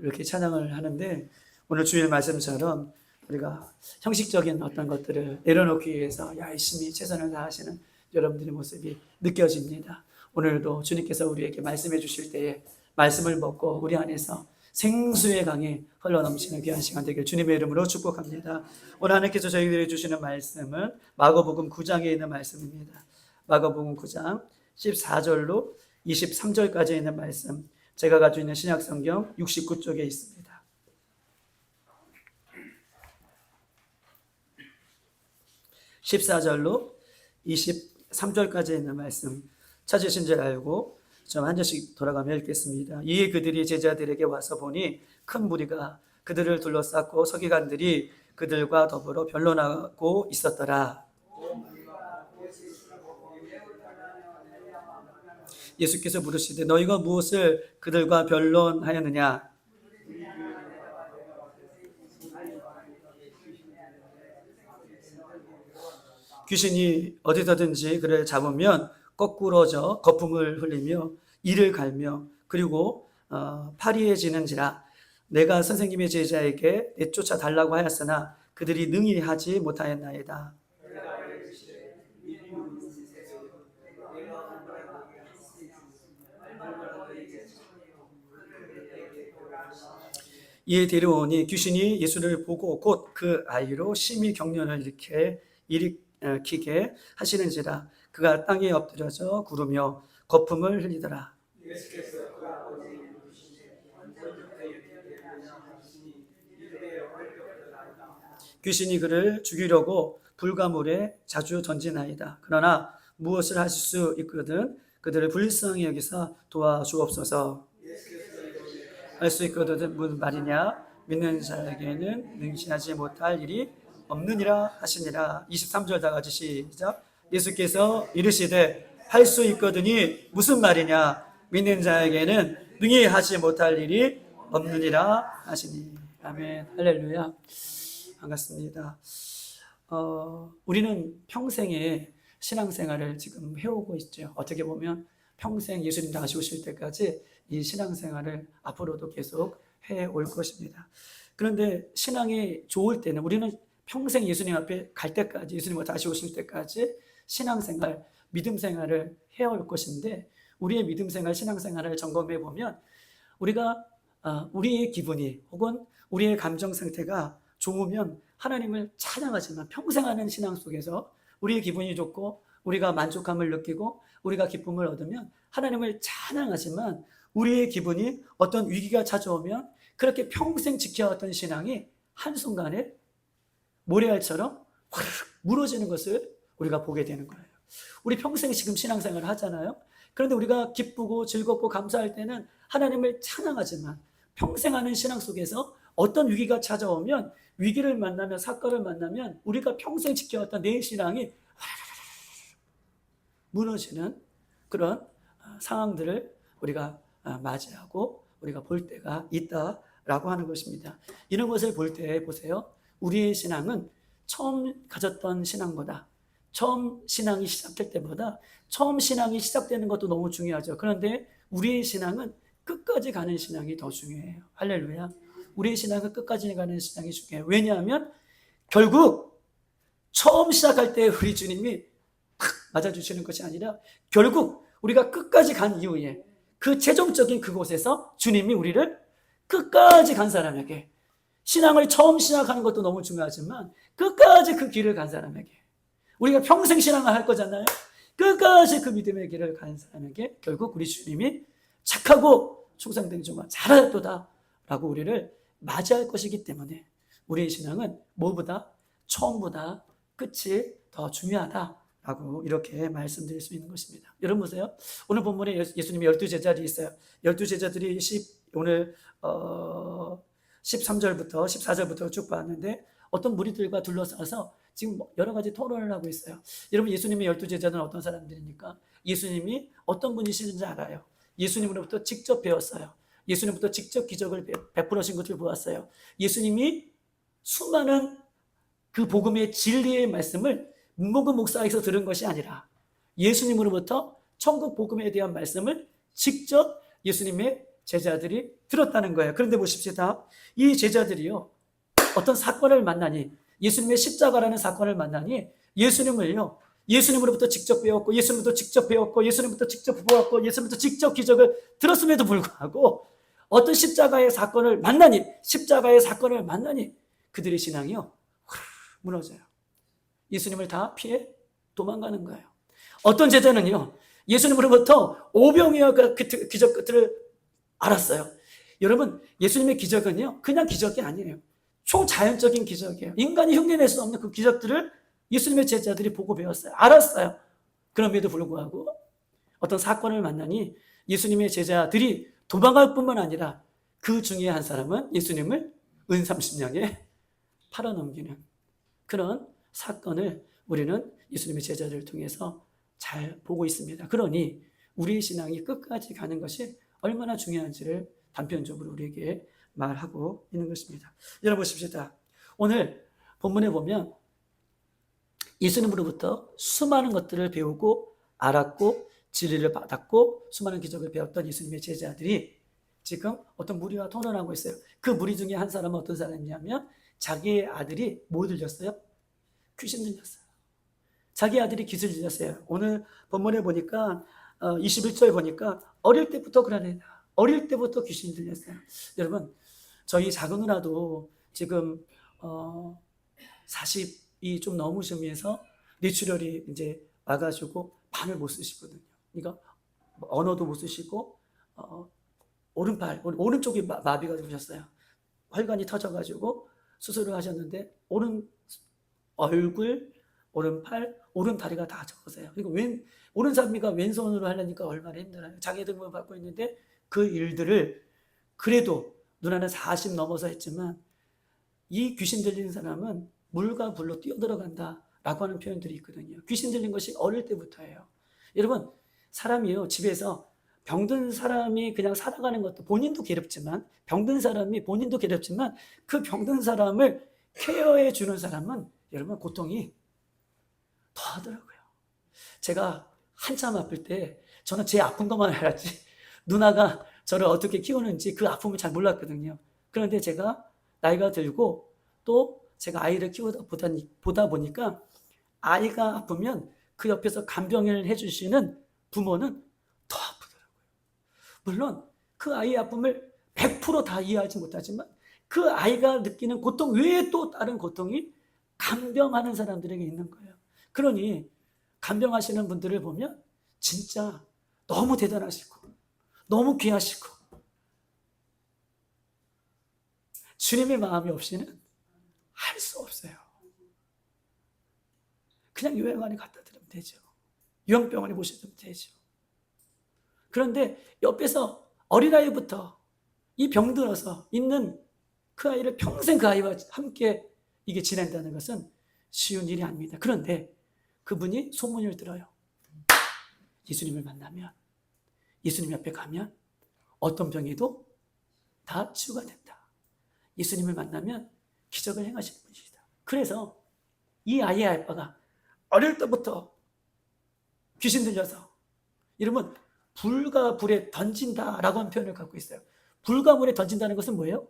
이렇게 찬양을 하는데 오늘 주일 말씀처럼 우리가 형식적인 어떤 것들을 내려놓기 위해서 열심히 최선을 다하시는 여러분들의 모습이 느껴집니다. 오늘도 주님께서 우리에게 말씀해 주실 때에 말씀을 먹고 우리 안에서 생수의 강이 흘러넘치는 귀한 시간 되길 주님의 이름으로 축복합니다. 오늘 하나님께서 저희들에게 주시는 말씀은 마가복음 9장에 있는 말씀입니다. 마가복음 9장 14절로 23절까지 있는 말씀, 제가 가지고 있는 신약성경 69쪽에 있습니다. (14절로) 23절까지 있는 말씀 찾으신 줄 알고 좀 한 절씩 돌아가며 읽겠습니다. 이에 그들이 제자들에게 와서 보니 큰 무리가 그들을 둘러쌌고 서기관들이 그들과 더불어 변론하고 있었더라. 예수께서 물으시되 너희가 무엇을 그들과 변론하였느냐? 귀신이 어디서든지 그를 잡으면 거꾸러져 거품을 흘리며 이를 갈며 그리고 파리해지는지라. 내가 선생님의 제자에게 내쫓아 달라고 하였으나 그들이 능히 하지 못하였나이다. 이에 데려오니 귀신이 예수를 보고 곧 그 아이로 심히 경련을 일으키게 하시는지라. 그가 땅에 엎드려져 구르며 거품을 흘리더라. 귀신이 그를 죽이려고 불가물에 자주 던지나이다. 그러나 무엇을 하실 수 있거든 그들을 불쌍히 여기사 도와주옵소서. 할 수 있거든 무슨 말이냐? 믿는 자에게는 능시하지 못할 일이 없느니라 하시니라. 23절 다 같이 시작. 예수께서 이르시되 할 수 있거든이 무슨 말이냐? 믿는 자에게는 능히 하지 못할 일이 없느니라 하시니. 아멘. 할렐루야. 반갑습니다. 우리는 평생의 신앙생활을 지금 해오고 있죠. 어떻게 보면 평생 예수님 다시 오실 때까지 이 신앙생활을 앞으로도 계속 해올 것입니다. 그런데 신앙이 좋을 때는 우리는 평생 예수님 앞에 갈 때까지, 예수님 다시 오실 때까지 신앙생활, 믿음생활을 해올 것인데, 우리의 믿음생활, 신앙생활을 점검해 보면 우리가 우리의 기분이 혹은 우리의 감정 상태가 좋으면 하나님을 찬양하지만, 평생 하는 신앙 속에서 우리의 기분이 좋고 우리가 만족감을 느끼고 우리가 기쁨을 얻으면 하나님을 찬양하지만, 우리의 기분이 어떤 위기가 찾아오면 그렇게 평생 지켜왔던 신앙이 한순간에 모래알처럼 화르륵 무너지는 것을 우리가 보게 되는 거예요. 우리 평생 지금 신앙생활을 하잖아요. 그런데 우리가 기쁘고 즐겁고 감사할 때는 하나님을 찬양하지만, 평생 하는 신앙 속에서 어떤 위기가 찾아오면, 위기를 만나면, 사건을 만나면 우리가 평생 지켜왔던 내 신앙이 무너지는 그런 상황들을 우리가 맞이하고 우리가 볼 때가 있다라고 하는 것입니다. 이런 것을 볼 때 보세요. 우리의 신앙은 처음 가졌던 신앙보다, 처음 신앙이 시작될 때보다 처음 신앙이 시작되는 것도 너무 중요하죠. 그런데 우리의 신앙은 끝까지 가는 신앙이 더 중요해요. 할렐루야. 우리의 신앙은 끝까지 가는 신앙이 중요해요. 왜냐하면 결국 처음 시작할 때 우리 주님이 팍 맞아주시는 것이 아니라, 결국 우리가 끝까지 간 이후에 그 최종적인 그곳에서 주님이 우리를 끝까지 간 사람에게, 신앙을 처음 시작하는 것도 너무 중요하지만 끝까지 그 길을 간 사람에게, 우리가 평생 신앙을 할 거잖아요. 끝까지 그 믿음의 길을 간 사람에게 결국 우리 주님이 착하고 충성된 종아 잘하였도다 라고 우리를 맞이할 것이기 때문에 우리의 신앙은 뭐보다 처음보다 끝이 더 중요하다라고 이렇게 말씀드릴 수 있는 것입니다. 여러분 보세요. 오늘 본문에 예수님이 12제자들이 있어요. 12제자들이 오늘 13절부터 14절부터 쭉 봤는데, 어떤 무리들과 둘러싸서 지금 여러 가지 토론을 하고 있어요. 여러분, 예수님의 12제자는 어떤 사람들입니까? 예수님이 어떤 분이시는지 알아요. 예수님으로부터 직접 배웠어요. 예수님부터 직접 기적을 베풀으신 것을 보았어요. 예수님이 수많은 그 복음의 진리의 말씀을 문복음 목사에서 들은 것이 아니라, 예수님으로부터 천국 복음에 대한 말씀을 직접 예수님의 제자들이 들었다는 거예요. 그런데 보십시다. 이 제자들이요, 어떤 사건을 만나니, 예수님의 십자가라는 사건을 만나니 예수님으로부터 직접 배웠고, 예수님부터 직접 배웠고, 예수님부터 직접 보았고, 예수님부터 직접 기적을 들었음에도 불구하고 어떤 십자가의 사건을 만나니 그들의 신앙이요, 무너져요. 예수님을 다 피해 도망가는 거예요. 어떤 제자는요, 예수님으로부터 오병이어 그 기적 끝을 알았어요. 여러분, 예수님의 기적은요, 그냥 기적이 아니에요. 초자연적인 기적이에요. 인간이 흉내낼 수 없는 그 기적들을 예수님의 제자들이 보고 배웠어요. 알았어요. 그럼에도 불구하고 어떤 사건을 만나니 예수님의 제자들이 도망갈 뿐만 아니라 그 중에 한 사람은 예수님을 은 30냥에 팔아넘기는 그런 사건을 우리는 예수님의 제자들을 통해서 잘 보고 있습니다. 그러니 우리의 신앙이 끝까지 가는 것이 얼마나 중요한지를 단편적으로 우리에게 말하고 있는 것입니다. 여러분 보십시다. 오늘 본문에 보면 예수님으로부터 수많은 것들을 배우고 알았고 진리를 받았고 수많은 기적을 배웠던 예수님의 제자들이 지금 어떤 무리와 토론하고 있어요. 그 무리 중에 한 사람은 어떤 사람이냐면 자기의 아들이 뭐 들렸어요? 귀신 들렸어요. 자기 아들이 귀신 들렸어요. 오늘 본문에 보니까 21절 보니까 어릴 때부터 그러네. 어릴 때부터 귀신이 들렸어요. 여러분, 저희 작은 누나도 지금 40이 좀 넘으시면서 뇌출혈이 이제 와가지고 발을 못 쓰시거든요. 그러니까 언어도 못 쓰시고 오른팔, 오른쪽이 마비가 되셨어요. 혈관이 터져가지고 수술을 하셨는데 얼굴, 오른팔, 오른다리가 다 적으세요. 그리고 오른삼미가 왼손으로 하려니까 얼마나 힘들어요. 장애등록을 받고 있는데 그 일들을 그래도 누나는 40 넘어서 했지만 이 귀신 들린 사람은 물과 불로 뛰어들어간다라고 하는 표현들이 있거든요. 귀신 들린 것이 어릴 때부터예요. 여러분, 사람이요, 집에서 병든 사람이 그냥 살아가는 것도 본인도 괴롭지만 병든 사람이 본인도 괴롭지만 그 병든 사람을 케어해 주는 사람은 여러분 고통이 더 하더라고요. 제가 한참 아플 때 저는 제 아픈 것만 알았지 누나가 저를 어떻게 키우는지 그 아픔을 잘 몰랐거든요. 그런데 제가 나이가 들고 또 제가 아이를 보다 보니까 아이가 아프면 그 옆에서 간병을 해주시는 부모는 더 아프더라고요. 물론 그 아이의 아픔을 100% 다 이해하지 못하지만 그 아이가 느끼는 고통 외에 또 다른 고통이 간병하는 사람들에게 있는 거예요. 그러니 간병하시는 분들을 보면 진짜 너무 대단하시고 너무 귀하시고 주님의 마음이 없이는 할 수 없어요. 그냥 요양원에 갖다 드리면 되죠. 요양병원에 모셔두면 되죠. 그런데 옆에서 어린아이부터 이 병들어서 있는 그 아이를 평생 그 아이와 함께 이게 지낸다는 것은 쉬운 일이 아닙니다. 그런데 그분이 소문을 들어요. 예수님을 만나면, 예수님 옆에 가면 어떤 병에도 다 치유가 된다. 예수님을 만나면 기적을 행하시는 분이시다. 그래서 이 아이의 아빠가 어릴 때부터 귀신 들려서 여러분 불과 불에 던진다라고 하는 표현을 갖고 있어요. 불과 물에 던진다는 것은 뭐예요?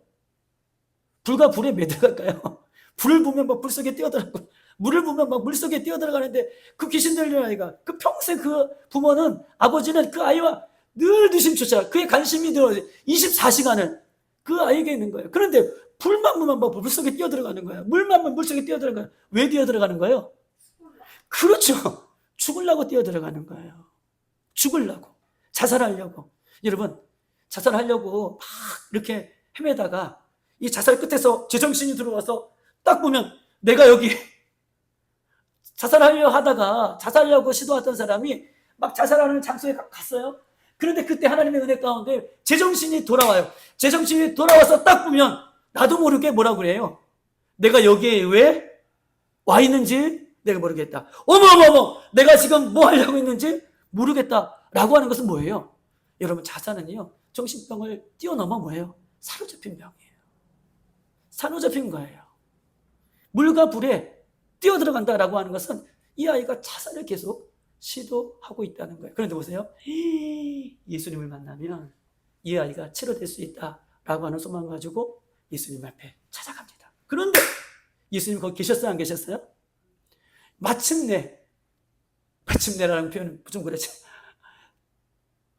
불과 불에 왜 들어갈까요? 불을 보면 막 물속에 뛰어들어가고 물을 보면 막 물속에 뛰어들어가는데 그 귀신 들린 아이가 그 평생 그 부모는 아버지는 그 아이와 늘 누심초차 그의 관심이 들어 24시간을 그 아이에게 있는 거예요. 그런데 불만 보면 막 물속에 뛰어들어가는 거예요. 물만 보면 물속에 뛰어들어가는 거예요. 왜 뛰어들어가는 거예요? 그렇죠. 죽으려고 뛰어들어가는 거예요. 죽으려고. 자살하려고. 여러분, 자살하려고 막 이렇게 헤매다가 이 자살 끝에서 제정신이 들어와서 딱 보면 내가 여기 자살하려고 하다가 자살하려고 시도했던 사람이 막 자살하는 장소에 갔어요. 그런데 그때 하나님의 은혜 가운데 제정신이 돌아와요. 제정신이 돌아와서 딱 보면 나도 모르게 뭐라고 그래요? 내가 여기에 왜 와 있는지 내가 모르겠다. 어머머머 내가 지금 뭐 하려고 있는지 모르겠다라고 하는 것은 뭐예요? 여러분 자살은요 정신병을 뛰어넘어 뭐예요? 사로잡힌 병이에요. 사로잡힌 거예요. 물과 불에 뛰어들어간다라고 하는 것은 이 아이가 자살을 계속 시도하고 있다는 거예요. 그런데 보세요. 예수님을 만나면 이 아이가 치료될 수 있다라고 하는 소망을 가지고 예수님 앞에 찾아갑니다. 그런데 예수님 거기 계셨어요? 안 계셨어요? 마침내라는 표현은 좀 그렇죠.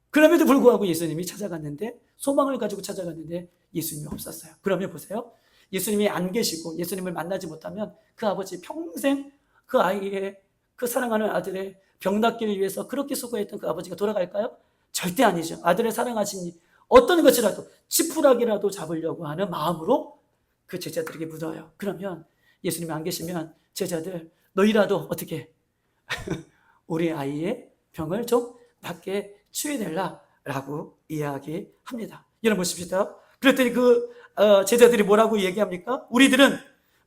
그럼에도 불구하고 예수님이 찾아갔는데, 소망을 가지고 찾아갔는데 예수님이 없었어요. 그러면 보세요. 예수님이 안 계시고 예수님을 만나지 못하면 그 아버지 평생 그 아이의, 그 사랑하는 아들의 병 낫기를 위해서 그렇게 수고했던 그 아버지가 돌아갈까요? 절대 아니죠. 아들을 사랑하시니 어떤 것이라도 지푸라기라도 잡으려고 하는 마음으로 그 제자들에게 묻어요. 그러면 예수님이 안 계시면 제자들, 너희라도 어떻게 우리 아이의 병을 좀 낫게 치유해달라고 이야기합니다. 여러분 보십시다. 그랬더니 그 제자들이 뭐라고 얘기합니까? 우리들은,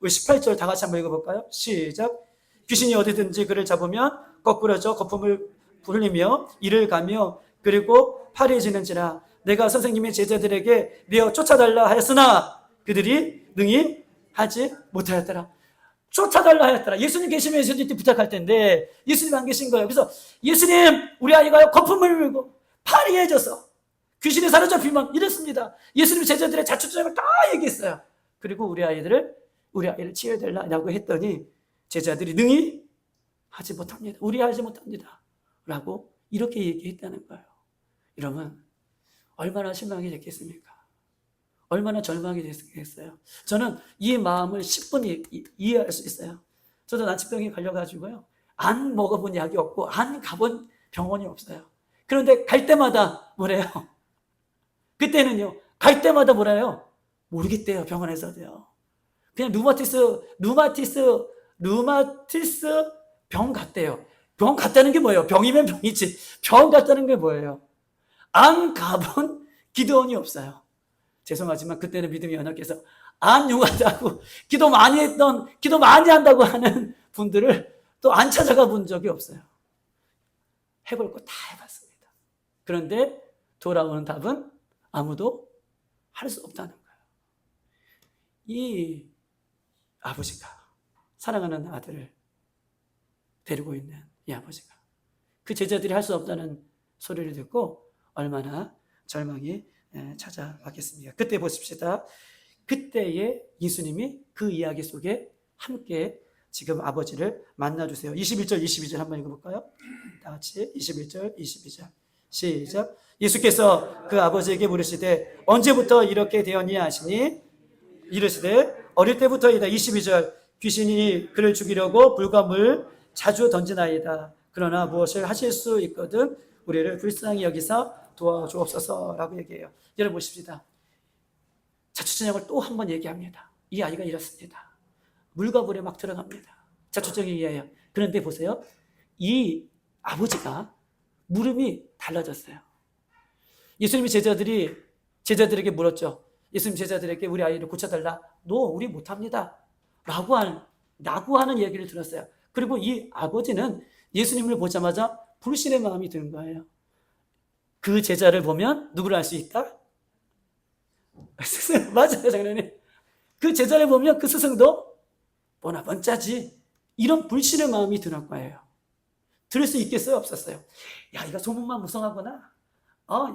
우리 18절 다 같이 한번 읽어볼까요? 시작. 귀신이 어디든지 그를 잡으면 거꾸러져 거품을 불리며 이를 가며 그리고 파리해지는지라. 내가 선생님의 제자들에게 내어 쫓아달라 하였으나 그들이 능히 하지 못하였더라. 쫓아달라 하였더라. 예수님 계시면 예수님께 부탁할 텐데 예수님 안 계신 거예요. 그래서 예수님, 우리 아이가 거품을 물고 파리해져서 귀신이 사로잡히면 이랬습니다. 예수님 제자들의 자초점을 다 얘기했어요. 그리고 우리 아이를 치유해달라고 했더니 제자들이 능히 하지 못합니다. 우리 하지 못합니다. 라고 이렇게 얘기했다는 거예요. 여러분, 얼마나 실망이 됐겠습니까? 얼마나 절망이 됐겠어요? 저는 이 마음을 10분 이해할 수 있어요. 저도 난치병에 걸려가지고요. 안 먹어본 약이 없고 안 가본 병원이 없어요. 그런데 갈 때마다 뭐래요? 그때는요, 갈 때마다 뭐래요? 모르겠대요, 병원에서도요. 그냥 루마티스 병 같대요. 병 같다는 게 뭐예요? 병이면 병이지. 병 같다는 게 뭐예요? 안 가본 기도원이 없어요. 죄송하지만 그때는 믿음이 연약해서 안 용하다고 기도 많이 한다고 하는 분들을 또 안 찾아가 본 적이 없어요. 해볼 거 다 해봤습니다. 그런데 돌아오는 답은 아무도 할 수 없다는 거예요. 이 아버지가, 사랑하는 아들을 데리고 있는 이 아버지가 그 제자들이 할 수 없다는 소리를 듣고 얼마나 절망이 찾아왔겠습니까? 그때 보십시다. 그때에 예수님이 그 이야기 속에 함께 지금 아버지를 만나주세요. 21절, 22절 한번 읽어볼까요? 다 같이 21절, 22절 시작. 예수께서 그 아버지에게 물으시되 언제부터 이렇게 되었냐 하시니 이르시되 어릴 때부터이다. 22절. 귀신이 그를 죽이려고 불과 물 자주 던지나이다. 그러나 무엇을 하실 수 있거든 우리를 불쌍히 여기사 도와주옵소서라고 얘기해요. 여러분 보십시다. 자초지종을 또 한 번 얘기합니다. 이 아이가 이렇습니다. 물과 불에 막 들어갑니다. 자초지종에 의하여. 그런데 보세요. 이 아버지가 물음이 달라졌어요. 예수님이 제자들에게 물었죠. 예수님 제자들에게 우리 아이를 고쳐달라. 우리 못합니다. 라고 하는 얘기를 들었어요. 그리고 이 아버지는 예수님을 보자마자 불신의 마음이 드는 거예요. 그 제자를 보면 누구를 알 수 있다? 맞아요, 장로님. 그 제자를 보면 그 스승도 뭐나 번짜지. 이런 불신의 마음이 드는 거예요. 들을 수 있겠어요? 없었어요? 야, 이거 소문만 무성하구나.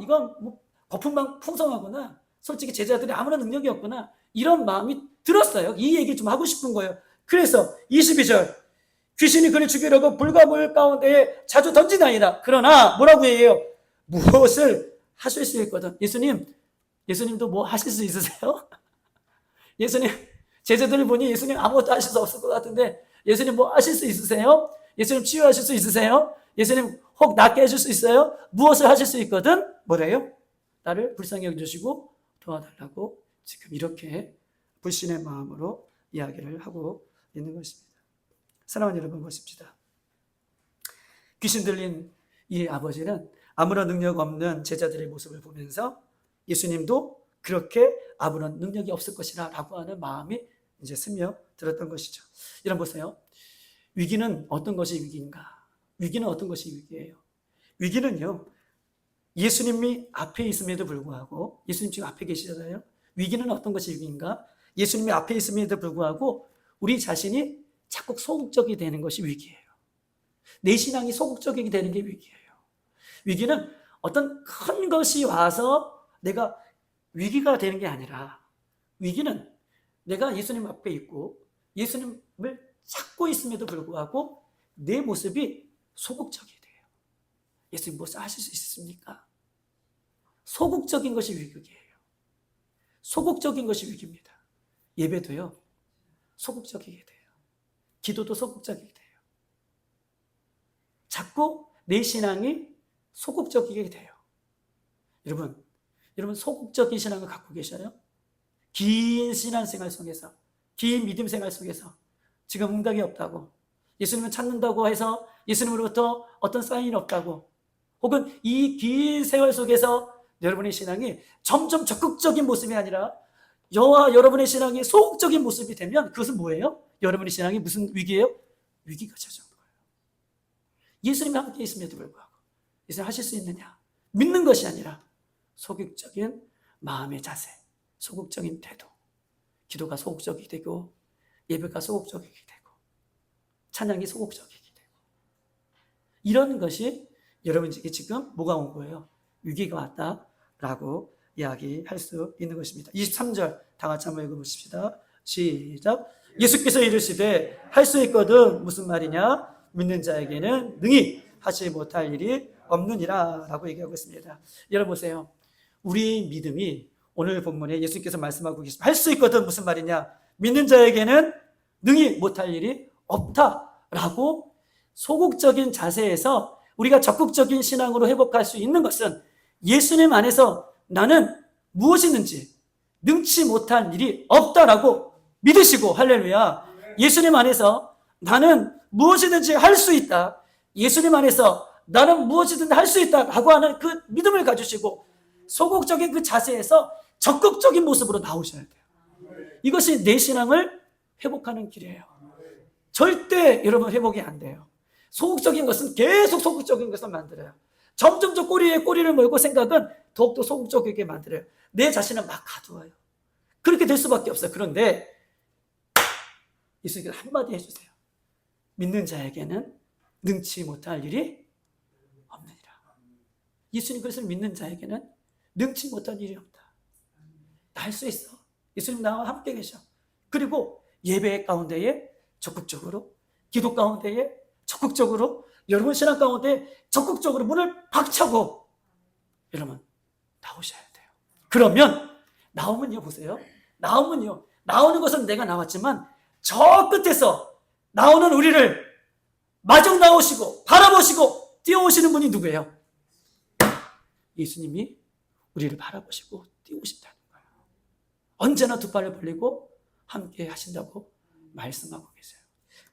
이건 뭐 거품만 풍성하구나. 솔직히 제자들이 아무런 능력이 없구나. 이런 마음이 들었어요. 이 얘기 좀 하고 싶은 거예요. 그래서 22절. 귀신이 그를 죽이려고 불과 물 가운데에 자주 던지나이다. 그러나 뭐라고 해요? 무엇을 하실 수 있거든. 예수님도 뭐 하실 수 있으세요? 예수님, 제자들을 보니 예수님 아무것도 하실 수 없을 것 같은데 예수님 뭐 하실 수 있으세요? 예수님 치유하실 수 있으세요? 예수님 혹 낫게 해줄 수 있어요? 무엇을 하실 수 있거든? 뭐래요? 나를 불쌍히 여겨주시고 도와달라고 지금 이렇게 불신의 마음으로 이야기를 하고 있는 것입니다. 사랑하는 여러분 보십시다. 귀신 들린 이 아버지는 아무런 능력 없는 제자들의 모습을 보면서 예수님도 그렇게 아무런 능력이 없을 것이라 라고 하는 마음이 이제 스며들었던 것이죠. 여러분 보세요. 위기는 어떤 것이 위기인가? 위기는 어떤 것이 위기예요? 위기는요, 예수님이 앞에 있음에도 불구하고, 예수님 지금 앞에 계시잖아요. 위기는 어떤 것이 위기인가? 예수님이 앞에 있음에도 불구하고 우리 자신이 자꾸 소극적이 되는 것이 위기예요. 내 신앙이 소극적이 되는 게 위기예요. 위기는 어떤 큰 것이 와서 내가 위기가 되는 게 아니라 위기는 내가 예수님 앞에 있고 예수님을 찾고 있음에도 불구하고 내 모습이 소극적이 돼요. 예수님 무엇을 하실 수 있습니까? 소극적인 것이 위기예요. 소극적인 것이 위기입니다. 예배도요, 소극적이게 돼요. 기도도 소극적이게 돼요. 자꾸 내 신앙이 소극적이게 돼요. 여러분 소극적인 신앙을 갖고 계셔요? 긴 신앙생활 속에서, 긴 믿음 생활 속에서 지금 응답이 없다고, 예수님을 찾는다고 해서 예수님으로부터 어떤 사인이 없다고, 혹은 이 긴 세월 속에서 여러분의 신앙이 점점 적극적인 모습이 아니라 저와 여러분의 신앙이 소극적인 모습이 되면 그것은 뭐예요? 여러분의 신앙이 무슨 위기예요? 위기가 찾아오는 거예요. 예수님이 함께 있음에도 불구하고 예수님 하실 수 있느냐? 믿는 것이 아니라 소극적인 마음의 자세, 소극적인 태도, 기도가 소극적이 되고 예배가 소극적이게 되고 찬양이 소극적이게 되고, 이런 것이 여러분에게 지금 뭐가 온 거예요? 위기가 왔다라고 이야기할 수 있는 것입니다. 23절 다 같이 한번 읽어보십시다. 시작. 예수께서 이르시되 할 수 있거든 무슨 말이냐? 믿는 자에게는 능히 하지 못할 일이 없느니라 라고 얘기하고 있습니다. 여러분 보세요. 우리 믿음이 오늘 본문에 예수님께서 말씀하고 계십니다. 할 수 있거든 무슨 말이냐? 믿는 자에게는 능히 못할 일이 없다라고 소극적인 자세에서 우리가 적극적인 신앙으로 회복할 수 있는 것은 예수님 안에서 나는 무엇이든지 능치 못한 일이 없다라고 믿으시고, 할렐루야. 예수님 안에서 나는 무엇이든지 할 수 있다. 예수님 안에서 나는 무엇이든 할 수 있다라고 하는 그 믿음을 가지시고 소극적인 그 자세에서 적극적인 모습으로 나오셔야 돼요. 이것이 내 신앙을 회복하는 길이에요. 절대 여러분 회복이 안 돼요. 소극적인 것은 계속 소극적인 것을 만들어요. 점점 더 꼬리에 꼬리를 물고 생각은 더욱더 소극적이게 만들어요. 내 자신을 막 가두어요. 그렇게 될 수밖에 없어요. 그런데 예수님께서 한마디 해주세요. 믿는 자에게는 능치 못할 일이 없느니라. 예수님 그래서 믿는 자에게는 능치 못할 일이 없다. 다 할 수 있어. 예수님 나와 함께 계셔. 그리고 예배 가운데에 적극적으로, 기도 가운데에 적극적으로, 여러분 신앙 가운데 적극적으로 문을 박차고 여러분 나오셔야 돼요. 그러면 나오면요, 보세요. 나오는 것은 내가 나왔지만 저 끝에서 나오는 우리를 마중 나오시고 바라보시고 뛰어오시는 분이 누구예요? 예수님이 우리를 바라보시고 뛰어오신다는 거예요. 언제나 두 발을 벌리고 함께 하신다고 말씀하고 계세요.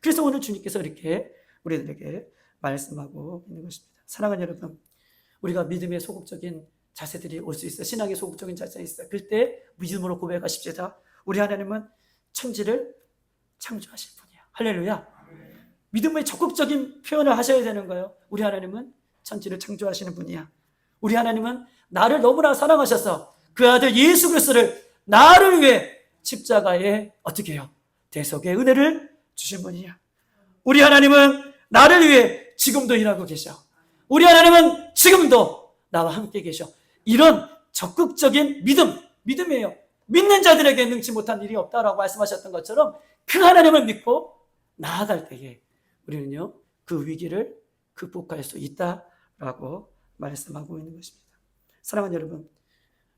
그래서 오늘 주님께서 이렇게 우리들에게 말씀하고 있는 것입니다. 사랑하는 여러분, 우리가 믿음의 소극적인 자세들이 올 수 있어요. 신앙의 소극적인 자세가 있어요. 그때 믿음으로 고백하십시다. 우리 하나님은 천지를 창조하실 분이야. 할렐루야. 믿음의 적극적인 표현을 하셔야 되는 거예요. 우리 하나님은 천지를 창조하시는 분이야. 우리 하나님은 나를 너무나 사랑하셔서 그 아들 예수 그리스도를 나를 위해 십자가에 어떻게 해요? 대속의 은혜를 주신 분이야. 우리 하나님은 나를 위해 지금도 일하고 계셔. 우리 하나님은 지금도 나와 함께 계셔. 이런 적극적인 믿음이에요. 믿는 자들에게 능치 못한 일이 없다라고 말씀하셨던 것처럼 그 하나님을 믿고 나아갈 때에 우리는요, 그 위기를 극복할 수 있다라고 말씀하고 있는 것입니다. 사랑하는 여러분,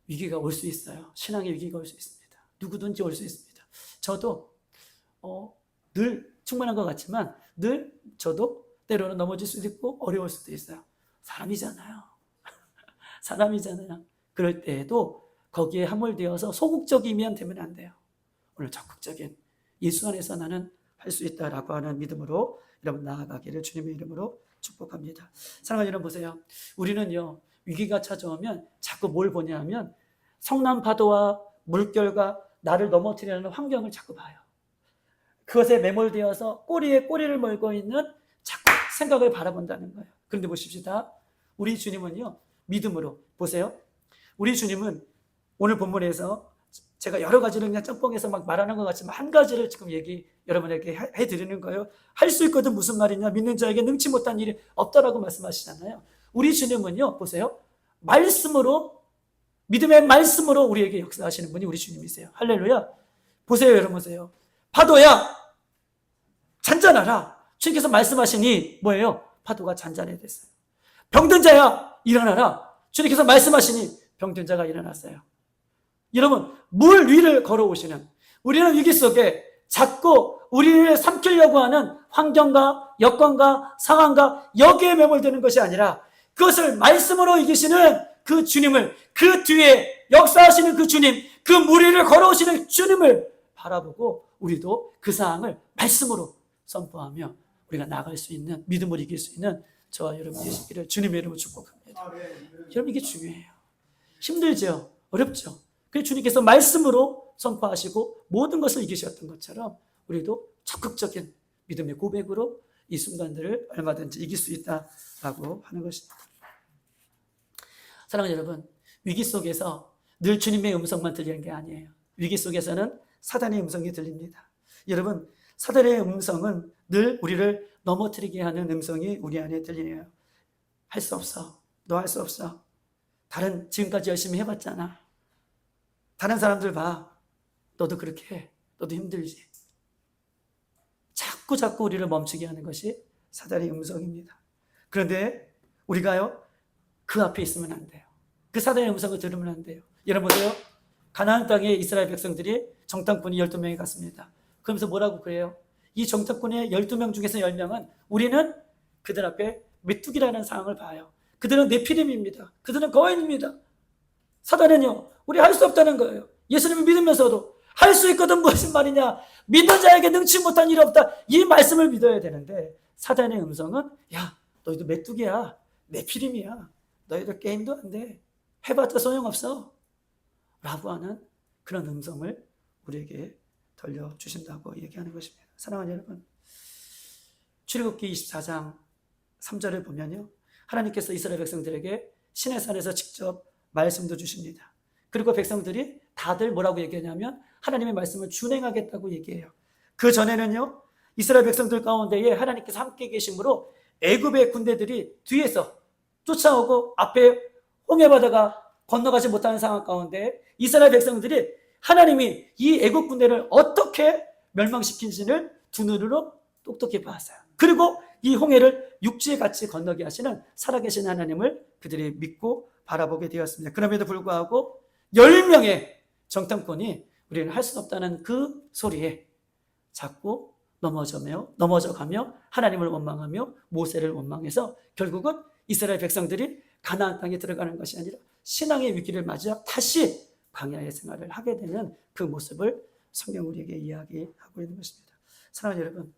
위기가 올 수 있어요. 신앙의 위기가 올 수 있습니다. 누구든지 올 수 있습니다. 저도 늘 충만한 것 같지만 늘 저도 때로는 넘어질 수도 있고 어려울 수도 있어요. 사람이잖아요. 그럴 때에도 거기에 함몰되어서 소극적이면 되면 안 돼요. 오늘 적극적인 예수 안에서 나는 할 수 있다라고 하는 믿음으로 여러분 나아가기를 주님의 이름으로 축복합니다. 사랑하는 여러분 보세요. 우리는요, 위기가 찾아오면 자꾸 뭘 보냐 하면 성난 파도와 물결과 나를 넘어뜨리는 환경을 자꾸 봐요. 그것에 매몰되어서 꼬리에 꼬리를 물고 있는 자꾸 생각을 바라본다는 거예요. 그런데 보십시다. 우리 주님은요, 믿음으로 보세요. 우리 주님은 오늘 본문에서 제가 여러 가지를 그냥 짬뽕해서 막 말하는 것 같지만 한 가지를 지금 여러분에게 해드리는 거예요. 할 수 있거든 무슨 말이냐? 믿는 자에게 능치 못한 일이 없다라고 말씀하시잖아요. 우리 주님은요, 보세요. 말씀으로 믿음의 말씀으로 우리에게 역사하시는 분이 우리 주님이세요. 할렐루야. 보세요, 여러분 보세요. 파도야, 잔잔하라. 주님께서 말씀하시니 뭐예요? 파도가 잔잔해졌어요. 병든 자야, 일어나라. 주님께서 말씀하시니 병든 자가 일어났어요. 여러분, 물 위를 걸어오시는, 우리는 위기 속에 자꾸 우리를 삼키려고 하는 환경과 여건과 상황과 여기에 매몰되는 것이 아니라 그것을 말씀으로 이기시는 그 주님을, 그 뒤에 역사하시는 그 주님, 그 물 위를 걸어오시는 주님을 바라보고 우리도 그 상황을 말씀으로 선포하며 우리가 나갈 수 있는, 믿음으로 이길 수 있는 저와 여러분 되시기를 주님의 이름으로 축복합니다. 여러분, 이게 중요해요. 힘들죠? 어렵죠? 그래서 주님께서 말씀으로 선포하시고 모든 것을 이기셨던 것처럼 우리도 적극적인 믿음의 고백으로 이 순간들을 얼마든지 이길 수 있다라고 하는 것입니다. 사랑하는 여러분, 위기 속에서 늘 주님의 음성만 들리는 게 아니에요. 위기 속에서는 사단의 음성이 들립니다. 여러분, 사단의 음성은 늘 우리를 넘어뜨리게 하는 음성이 우리 안에 들리네요. 할 수 없어. 너 할 수 없어. 다른 지금까지 열심히 해봤잖아. 다른 사람들 봐. 너도 그렇게 해. 너도 힘들지. 자꾸 우리를 멈추게 하는 것이 사단의 음성입니다. 그런데 우리가요, 그 앞에 있으면 안 돼요. 그 사단의 음성을 들으면 안 돼요. 여러분 보세요. 가나안 땅에 이스라엘 백성들이 정탐꾼이 12명이 갔습니다. 그러면서 뭐라고 그래요? 이 정탐꾼의 12명 중에서 10명은 우리는 그들 앞에 메뚜기라는 상황을 봐요. 그들은 네피림입니다. 그들은 거인입니다. 사단은요, 우리 할 수 없다는 거예요. 예수님을 믿으면서도 할 수 있거든 무슨 말이냐. 믿는 자에게 능치 못한 일이 없다. 이 말씀을 믿어야 되는데 사단의 음성은 야, 너희도 메뚜기야. 네피림이야. 너희들 게임도 안 돼. 해봤자 소용없어. 라고 하는 그런 음성을 우리에게 들려주신다고 얘기하는 것입니다. 사랑하는 여러분, 출애굽기 24장 3절을 보면요, 하나님께서 이스라엘 백성들에게 시내산에서 직접 말씀도 주십니다. 그리고 백성들이 다들 뭐라고 얘기하냐면 하나님의 말씀을 준행하겠다고 얘기해요. 그 전에는요, 이스라엘 백성들 가운데에 하나님께서 함께 계심으로 애굽의 군대들이 뒤에서 쫓아오고 앞에 홍해바다가 건너가지 못하는 상황 가운데 이스라엘 백성들이 하나님이 이 애국 군대를 어떻게 멸망시킨지를 두 눈으로 똑똑히 봤어요. 그리고 이 홍해를 육지에 같이 건너게 하시는 살아계신 하나님을 그들이 믿고 바라보게 되었습니다. 그럼에도 불구하고 10명의 정탐꾼이 우리는 할 수 없다는 그 소리에 자꾸 넘어져가며 하나님을 원망하며 모세를 원망해서 결국은 이스라엘 백성들이 가나안 땅에 들어가는 것이 아니라 신앙의 위기를 맞아 다시 광야의 생활을 하게 되는 그 모습을 성경 우리에게 이야기하고 있는 것입니다. 사랑하는 여러분,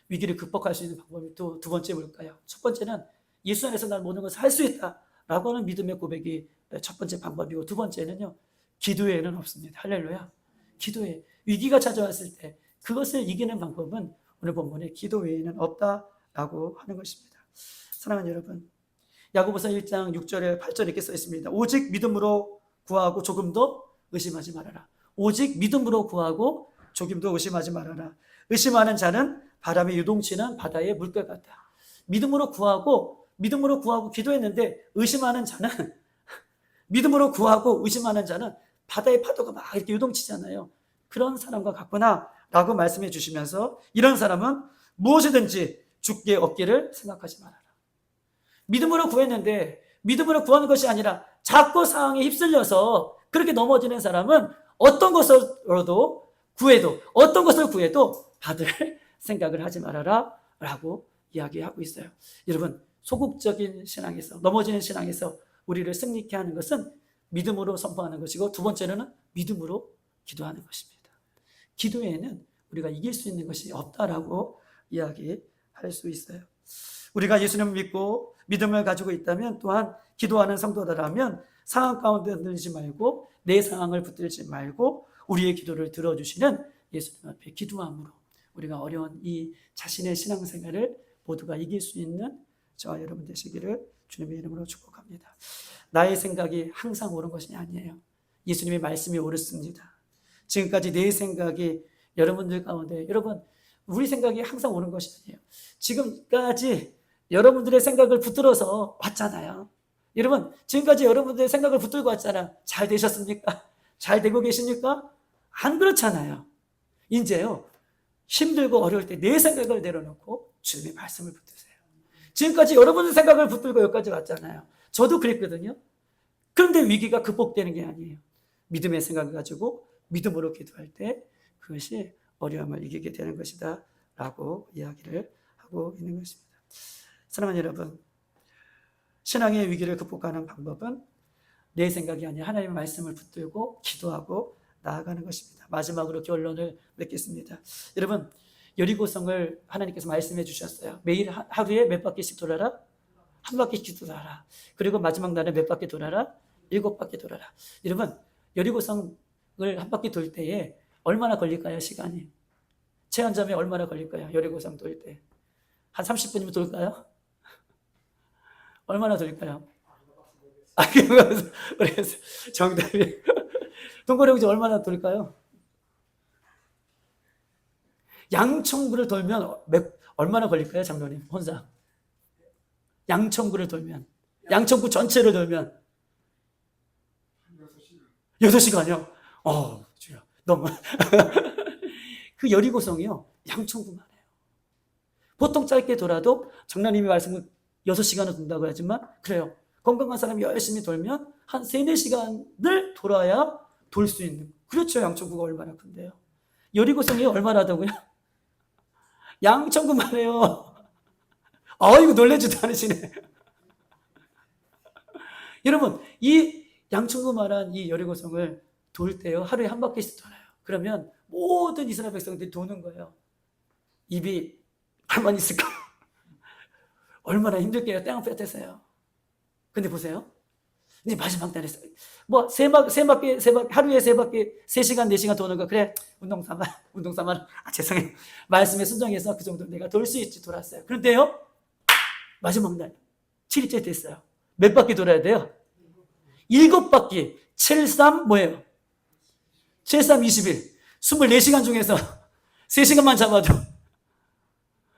위기를 극복할 수 있는 방법이 또 두 번째 뭘까요? 첫 번째는 예수 안에서 난 모든 것을 할 수 있다라고 하는 믿음의 고백이 첫 번째 방법이고, 두 번째는요, 기도 외에는 없습니다. 할렐루야. 기도에 위기가 찾아왔을 때 그것을 이기는 방법은 오늘 본문에 기도 외에는 없다라고 하는 것입니다. 사랑하는 여러분, 야고보서 1장 6절에 8절에 이렇게 써 있습니다. 오직 믿음으로 구하고 조금도 의심하지 말아라. 오직 믿음으로 구하고 조금도 의심하지 말아라. 의심하는 자는 바람에 유동치는 바다의 물결 같다. 믿음으로 구하고 기도했는데 의심하는 자는 믿음으로 구하고 의심하는 자는 바다의 파도가 막 이렇게 유동치잖아요. 그런 사람과 같구나 라고 말씀해 주시면서 이런 사람은 무엇이든지 죽게 얻기를 생각하지 말아라. 믿음으로 구했는데 믿음으로 구하는 것이 아니라 자꾸 상황에 휩쓸려서 그렇게 넘어지는 사람은 어떤 것으로도 구해도 어떤 것을 구해도 받을 생각을 하지 말아라 라고 이야기하고 있어요. 여러분, 소극적인 신앙에서 넘어지는 신앙에서 우리를 승리케 하는 것은 믿음으로 선포하는 것이고, 두 번째는 믿음으로 기도하는 것입니다. 기도에는 우리가 이길 수 있는 것이 없다라고 이야기할 수 있어요. 우리가 예수님을 믿고 믿음을 가지고 있다면, 또한 기도하는 성도들라면 상황 가운데 흔들리지 말고 내 상황을 붙들지 말고 우리의 기도를 들어주시는 예수님 앞에 기도함으로 우리가 어려운 이 자신의 신앙생활을 모두가 이길 수 있는 저와 여러분 되시기를 주님의 이름으로 축복합니다. 나의 생각이 항상 옳은 것이 아니에요. 예수님의 말씀이 옳습니다. 지금까지 내 생각이 여러분들 가운데, 여러분, 우리 생각이 항상 옳은 것이 아니에요. 지금까지 여러분들의 생각을 붙들어서 왔잖아요. 여러분, 지금까지 여러분들의 생각을 붙들고 왔잖아. 잘 되셨습니까? 잘 되고 계십니까? 안 그렇잖아요. 이제요, 힘들고 어려울 때 내 생각을 내려놓고 주님의 말씀을 붙드세요. 지금까지 여러분의 생각을 붙들고 여기까지 왔잖아요. 저도 그랬거든요. 그런데 위기가 극복되는 게 아니에요. 믿음의 생각을 가지고 믿음으로 기도할 때 그것이 어려움을 이기게 되는 것이다 라고 이야기를 하고 있는 것입니다. 사랑하는 여러분, 신앙의 위기를 극복하는 방법은 내 생각이 아니라 하나님의 말씀을 붙들고 기도하고 나아가는 것입니다. 마지막으로 결론을 맺겠습니다. 여러분, 여리고성을 하나님께서 말씀해 주셨어요. 매일 하루에 몇 바퀴씩 돌아라? 한 바퀴씩 돌아라. 그리고 마지막 날에 몇 바퀴 돌아라? 7바퀴 돌아라. 여러분, 여리고성을 한 바퀴 돌 때에 얼마나 걸릴까요? 시간이. 제한점에 얼마나 걸릴까요? 여리고성 돌 때. 한 30분이면 돌까요? 얼마나 돌릴까요? 그래서 정답이 동그라미 얼마나 돌릴까요? 양천구를 돌면 얼마나 걸릴까요, 장로님? 혼자. 양천구를 돌면. 양천구 전체를 돌면. 6시간이요? 주여. 너무. 그 여리고성이요, 양천구만 해요. 보통 짧게 돌아도 장로님이 말씀은 6시간을 돈다고 하지만, 그래요. 건강한 사람이 열심히 돌면 한 3, 4시간을 돌아야 돌 수 있는. 그렇죠. 양천구가 얼마나 큰데요. 여리고성이 얼마나 하다고요? 양천구만 해요. 이거 놀라지도 않으시네. 여러분, 이 양천구만한 이 여리고성을 돌 때요, 하루에 한 바퀴씩 돌아요. 그러면 모든 이스라엘 백성들이 도는 거예요. 입이 가만히 있을까? 얼마나 힘들게요. 땡 뺏으세요. 근데 보세요. 이제 마지막 날에 뭐 세 바퀴 하루에 3바퀴 3시간 4시간 도는 거, 그래 운동 삼아 죄송해요. 말씀에 순종해서 그 정도 내가 돌 수 있지 돌았어요. 그런데요, 마지막 날 7일째 됐어요. 몇 바퀴 돌아야 돼요? 7바퀴. 7, 3 뭐예요? 7, 3, 21. 24시간 중에서 3시간만 잡아도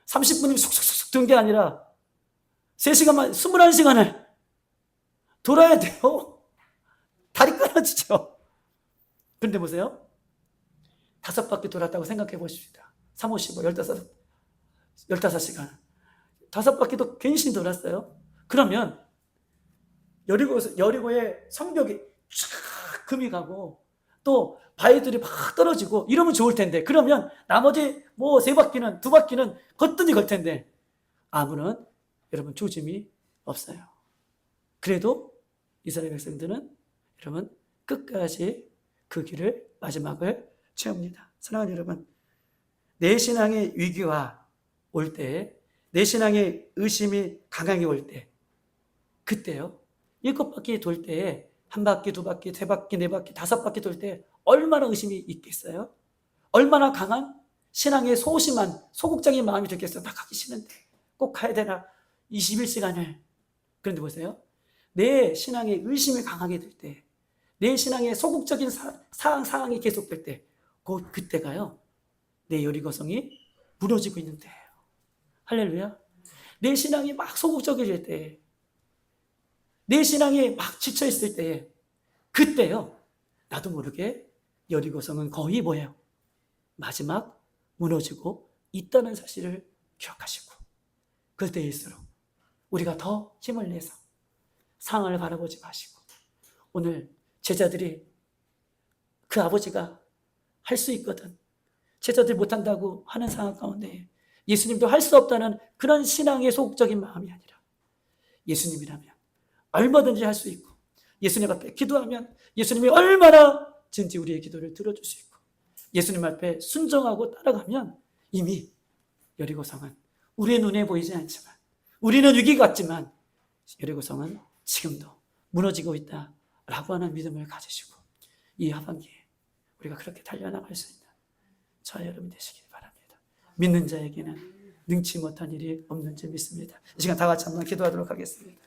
30분이면 쑥쑥쑥 든 게 아니라 3시간만 21시간을 돌아야 돼요. 다리 끊어지죠. 그런데 보세요. 5바퀴 돌았다고 생각해 보십시다. 3, 5, 15, 15시간. 5바퀴도 괜히 돌았어요. 그러면 여리고의 성벽이 쫙 금이 가고 또 바위들이 막 떨어지고 이러면 좋을 텐데, 그러면 나머지 뭐 3바퀴는 2바퀴는 거뜬히 걸 텐데 아무런 여러분 조짐이 없어요. 그래도 이스라엘 백성들은 여러분 끝까지 그 길을 마지막을 채웁니다. 사랑하는 여러분, 내 신앙의 위기와 올 때, 내 신앙의 의심이 강하게 올 때, 그때요 7바퀴 돌 때에 1바퀴, 2바퀴, 3바퀴, 4바퀴, 5바퀴 돌 때 얼마나 의심이 있겠어요? 얼마나 강한 신앙의 소심한 소극적인 마음이 들겠어요? 나 가기 싫은데 꼭 가야 되나? 21시간을. 그런데 보세요. 내 신앙의 의심이 강하게 될 때, 내 신앙의 소극적인 상황이 계속될 때, 그때가요 내 여리고성이 무너지고 있는 때예요. 할렐루야. 내 신앙이 막 소극적이질 때, 내 신앙이 막 지쳐있을 때에, 그때요 나도 모르게 여리고성은 거의 뭐예요? 마지막 무너지고 있다는 사실을 기억하시고, 그때일수록 우리가 더 힘을 내서 상황을 바라보지 마시고, 오늘 제자들이 그 아버지가 할 수 있거든, 제자들이 못한다고 하는 상황 가운데 예수님도 할 수 없다는 그런 신앙의 소극적인 마음이 아니라, 예수님이라면 얼마든지 할 수 있고, 예수님 앞에 기도하면 예수님이 얼마나든지 우리의 기도를 들어줄 수 있고, 예수님 앞에 순종하고 따라가면 이미 여리고성은 우리의 눈에 보이지 않지만, 우리는 위기 같지만 여리고성은 지금도 무너지고 있다라고 하는 믿음을 가지시고 이 하반기에 우리가 그렇게 달려나갈 수 있는 저와 여러분 되시길 바랍니다. 믿는 자에게는 능치 못한 일이 없는 줄 믿습니다. 이 시간 다 같이 한번 기도하도록 하겠습니다.